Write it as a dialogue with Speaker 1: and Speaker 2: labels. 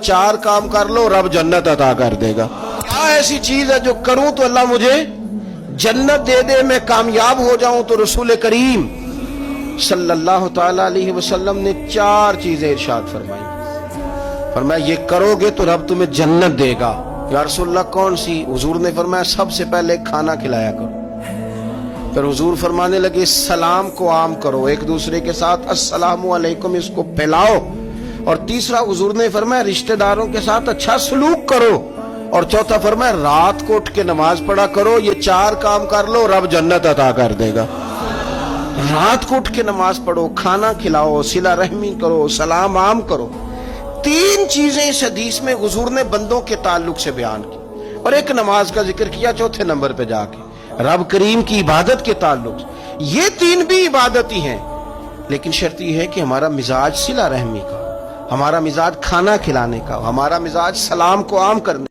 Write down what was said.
Speaker 1: चार काम कर लो रब जन्नत अता कर देगा। क्या ऐसी चीज है जो करूं तो अल्लाह मुझे जन्नत दे दे, मैं कामयाब हो जाऊं? तो रसूल करीम सल्लल्लाहु ताला अलैहि वसल्लम ने चार चीजें इरशाद फरमाई। फरमाया ये करोगे तो रब तुम्हें जन्नत देगा। या रसूलल्लाह कौन सी? हुजूर ने फरमाया सबसे पहले खाना खिलाया करो। फिर हुजूर फरमाने लगे सलाम को आम करो, एक दूसरे के साथ अस्सलामु अलैकुम इसको फैलाओ। और तीसरा हुजूर ने फरमाया रिश्तेदारों के साथ अच्छा सलूक करो। और चौथा फरमाया रात को उठ के नमाज पढ़ा करो। ये चार काम कर लो रब जन्नत अता कर देगा। रात को उठ के नमाज पढ़ो, खाना खिलाओ, सिला रहमी करो, सलाम आम करो। तीन चीजें इस हदीस में हुजूर ने बंदों के ताल्लुक से बयान की। और एक नमाज का जिक्र किया चौथे नंबर पे जाके, रब करीम की इबादत के ताल्लुक से। ये तीन भी इबादत ही हैं, लेकिन शर्त यह है कि हमारा मिजाज सिला रहमी का, हमारा मिजाज खाना खिलाने का, हमारा मिजाज सलाम को आम करने